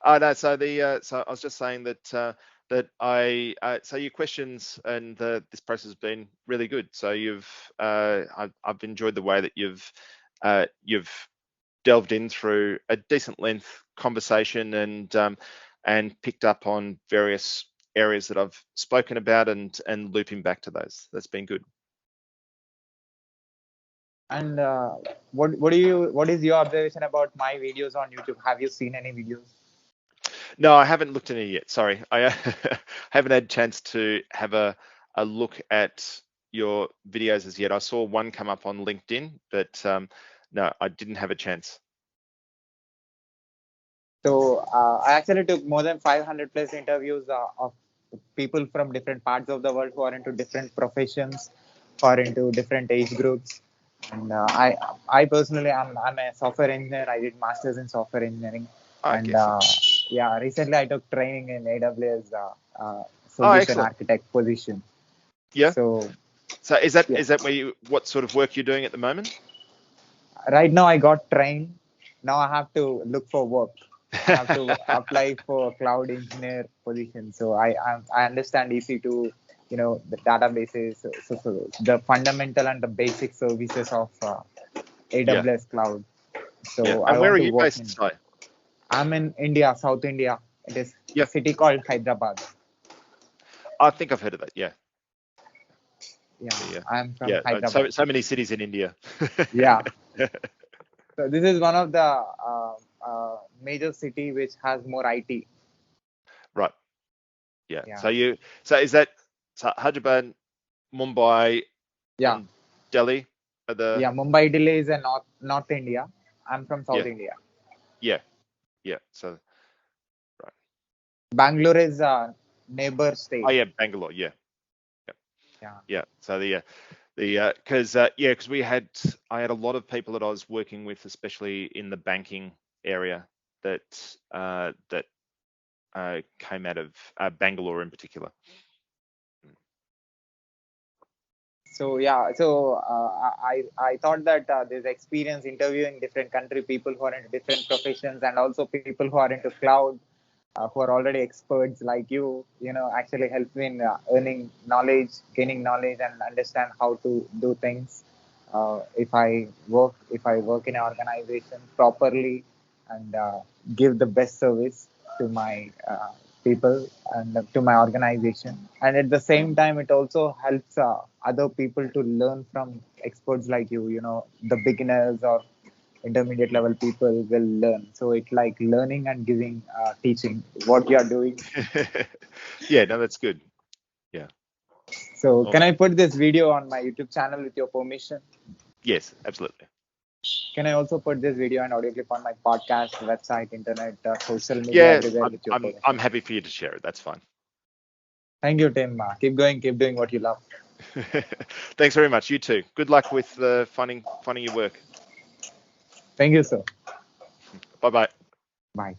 No. So so I was just saying that so your questions and this process has been really good. So I've enjoyed the way that you've delved in through a decent length conversation and picked up on various areas that I've spoken about and looping back to those. That's been good. And what is your observation about my videos on YouTube? Have you seen any videos? No, I haven't looked at it yet. Sorry, I haven't had a chance to have a look at your videos as yet. I saw one come up on LinkedIn, but no, I didn't have a chance. So I actually took more than 500 plus interviews of people from different parts of the world who are into different professions, who are into different age groups. And I personally, I'm a software engineer. I did masters in software engineering, I and guess. yeah, recently I took training in AWS Oh, solution excellent. architect position. Yeah. So So yeah, is that what sort of work you're doing at the moment? right now I got trained. Now I have to look for work. I have to apply for cloud engineer position. So I understand EC2, the databases, so the fundamental and the basic services of Yeah. AWS cloud. Yeah. So I And where want are to you work based, in. Si? I'm in India, South India. It is a Yeah. city called Hyderabad. I think I've heard of that. Yeah. Yeah, Yeah. I'm from Yeah. Hyderabad. So many cities in India. Yeah. So this is one of the major city which has more IT. Right. Yeah. Yeah. So is that so Hyderabad, Mumbai, Yeah. and Delhi are the Yeah. Mumbai, Delhi is a North India. I'm from South yeah, India. yeah, yeah. So right. Bangalore is a neighbor Oh state. yeah, Bangalore. Yeah, yeah, Yeah. yeah. So because because I had a lot of people that I was working with, especially in the banking area, that came out of Bangalore in particular. So yeah, so I thought that this experience interviewing different country people who are into different professions and also people who are into cloud, who are already experts like you, actually helps me in earning knowledge, gaining knowledge, and understand how to do things. If I work in an organization properly and give the best service to my people and to my organization, and at the same time, it also helps other people to learn from experts like you. The beginners or intermediate level people will learn. So it's like learning and giving, teaching what you are doing. Yeah, no, that's good. Yeah, So can I awesome. put this video on my YouTube channel with your permission? Yes, absolutely. Can I also put this video and audio clip on my podcast, website, internet, social media, Yeah, everywhere with your I'm permission? happy for you to share it. That's fine. Thank you, Tim. Keep going, keep doing what you love. Thanks very much. You too. Good luck with finding your work. Thank you, sir. Bye bye. Bye.